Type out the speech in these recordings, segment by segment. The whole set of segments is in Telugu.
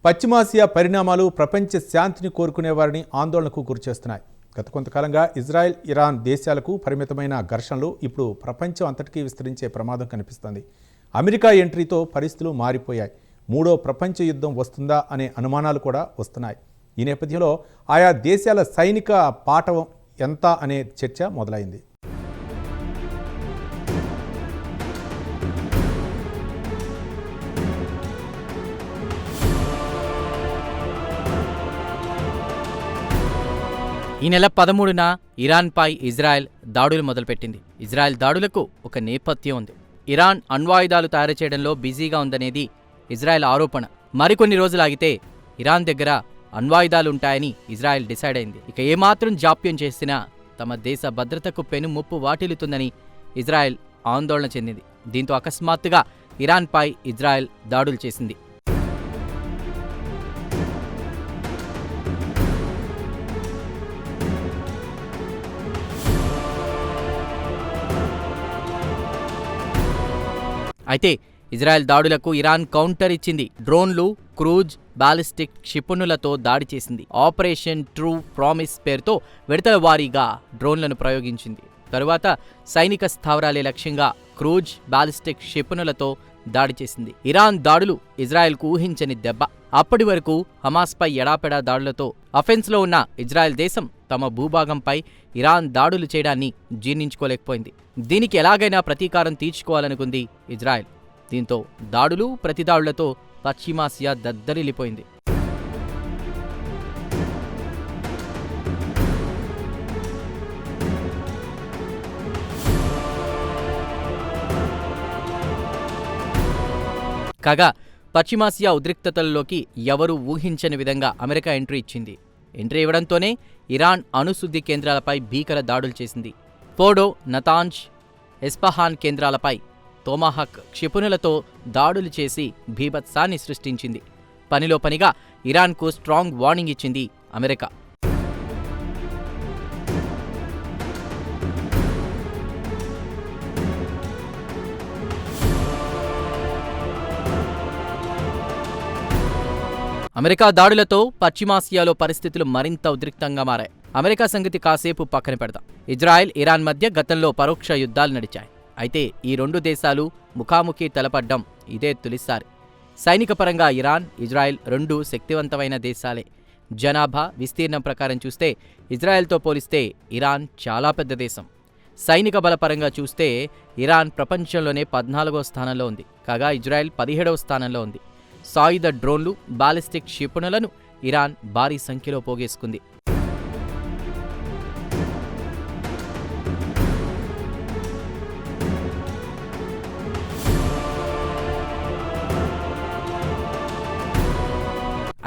పశ్చిమాసియా పరిణామాలు ప్రపంచ శాంతిని కోరుకునేవారిని ఆందోళనకు గురిచేస్తున్నాయి. గత కొంతకాలంగా ఇజ్రాయెల్, ఇరాన్ దేశాలకు పరిమితమైన ఘర్షణలు ఇప్పుడు ప్రపంచం అంతటికీ విస్తరించే ప్రమాదం కనిపిస్తోంది. అమెరికా ఎంట్రీతో పరిస్థితులు మారిపోయాయి. మూడో ప్రపంచ యుద్ధం వస్తుందా అనే అనుమానాలు కూడా వస్తున్నాయి. ఈ నేపథ్యంలో ఆయా దేశాల సైనిక పాఠవం ఎంత అనే చర్చ మొదలైంది. ఈ నెల 13న ఇరాన్పై ఇజ్రాయెల్ దాడులు మొదలుపెట్టింది. ఇజ్రాయెల్ దాడులకు ఒక నేపథ్యం ఉంది. ఇరాన్ అణ్వాయుధాలు తయారు చేయడంలో బిజీగా ఉందనేది ఇజ్రాయెల్ ఆరోపణ. మరికొన్ని రోజులాగితే ఇరాన్ దగ్గర అణ్వాయుధాలుంటాయని ఇజ్రాయెల్ డిసైడ్ అయింది. ఇక ఏమాత్రం జాప్యం చేసినా తమ దేశ భద్రతకు పెను ముప్పు వాటిల్లుతుందని ఇజ్రాయెల్ ఆందోళన చెందింది. దీంతో అకస్మాత్తుగా ఇరాన్పై ఇజ్రాయెల్ దాడులు చేసింది. అయితే ఇజ్రాయెల్ దాడులకు ఇరాన్ కౌంటర్ ఇచ్చింది. డ్రోన్లు, క్రూజ్, బాలిస్టిక్ క్షిపణులతో దాడి చేసింది. ఆపరేషన్ ట్రూ ప్రామిస్ పేరుతో విడతల వారీగా డ్రోన్లను ప్రయోగించింది. తరువాత సైనిక స్థావరాలే లక్ష్యంగా క్రూజ్, బాలిస్టిక్ క్షిపణులతో దాడి చేసింది. ఇరాన్ దాడులు ఇజ్రాయెల్కు ఊహించని దెబ్బ. అప్పటి వరకు హమాస్పై ఎడాపెడా దాడులతో అఫెన్స్లో ఉన్న ఇజ్రాయెల్ దేశం తమ భూభాగంపై ఇరాన్ దాడులు చేయడాన్ని జీర్ణించుకోలేకపోయింది. దీనికి ఎలాగైనా ప్రతీకారం తీర్చుకోవాలనుకుంది ఇజ్రాయెల్. దీంతో దాడులు, ప్రతిదాడులతో పశ్చిమాసియా దద్దరిల్లిపోయింది. కాగా పశ్చిమాసియా ఉద్రిక్తతల్లోకి ఎవరూ ఊహించని విధంగా అమెరికా ఎంట్రీ ఇచ్చింది. ఎంట్రీ ఇవ్వడంతోనే ఇరాన్ అణుశుద్ధి కేంద్రాలపై భీకర దాడులు చేసింది. ఫోర్డో, నతాంజ్, ఎస్ఫహాన్ కేంద్రాలపై తోమాహక్ క్షిపణులతో దాడులు చేసి భీభత్సాన్ని సృష్టించింది. పనిలో పనిగా ఇరాన్కు స్ట్రాంగ్ వార్నింగ్ ఇచ్చింది అమెరికా. అమెరికా దాడులతో పశ్చిమాసియాలో పరిస్థితులు మరింత ఉద్రిక్తంగా మారాయి. అమెరికా సంగతి కాసేపు పక్కన పెడదాం. ఇజ్రాయెల్, ఇరాన్ మధ్య గతంలో పరోక్ష యుద్ధాలు నడిచాయి. అయితే ఈ రెండు దేశాలు ముఖాముఖి తలపడ్డం ఇదే తొలిసారి. సైనిక పరంగా ఇరాన్, ఇజ్రాయెల్ రెండూ శక్తివంతమైన దేశాలే. జనాభా, విస్తీర్ణం ప్రకారం చూస్తే ఇజ్రాయెల్తో పోలిస్తే ఇరాన్ చాలా పెద్ద దేశం. సైనిక బలపరంగా చూస్తే ఇరాన్ ప్రపంచంలోనే 14వ స్థానంలో ఉంది. కాగా ఇజ్రాయెల్ 17వ స్థానంలో ఉంది. సాయుధ డ్రోన్లు, బాలిస్టిక్ క్షిపణులను ఇరాన్ భారీ సంఖ్యలో పోగేసుకుంది.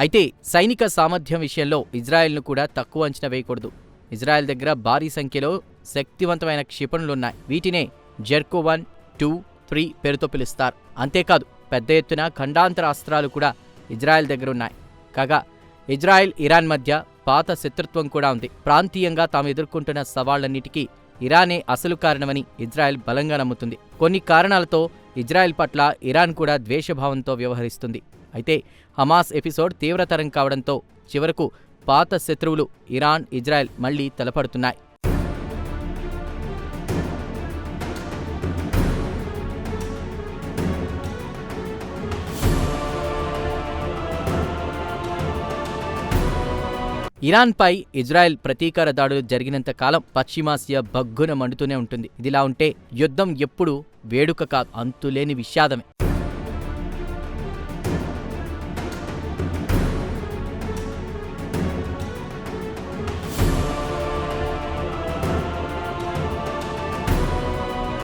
అయితే సైనిక సామర్థ్యం విషయంలో ఇజ్రాయెల్ను కూడా తక్కువ అంచనా వేయకూడదు. ఇజ్రాయెల్ దగ్గర భారీ సంఖ్యలో శక్తివంతమైన క్షిపణులున్నాయి. వీటినే జెర్కో 1, 2, 3 పేరుతో పిలుస్తారు. అంతేకాదు పెద్ద ఎత్తున ఖండాంతర అస్త్రాలు కూడా ఇజ్రాయెల్ దగ్గరున్నాయి. కాగా ఇజ్రాయెల్, ఇరాన్ మధ్య పాత శత్రుత్వం కూడా ఉంది. ప్రాంతీయంగా తాము ఎదుర్కొంటున్న సవాళ్లన్నిటికీ ఇరానే అసలు కారణమని ఇజ్రాయెల్ బలంగా నమ్ముతుంది. కొన్ని కారణాలతో ఇజ్రాయెల్ పట్ల ఇరాన్ కూడా ద్వేషభావంతో వ్యవహరిస్తుంది. అయితే హమాస్ ఎపిసోడ్ తీవ్రతరం కావడంతో చివరకు పాత శత్రువులు ఇరాన్, ఇజ్రాయెల్ మళ్లీ తలపడుతున్నాయి. ఇరాన్పై ఇజ్రాయెల్ ప్రతీకార దాడులు జరిగినంత కాలం పశ్చిమాసియా భగ్గున మండుతూనే ఉంటుంది. ఇదిలా ఉంటే యుద్ధం ఎప్పుడూ వేడుక కాదు, అంతులేని విషాదమే.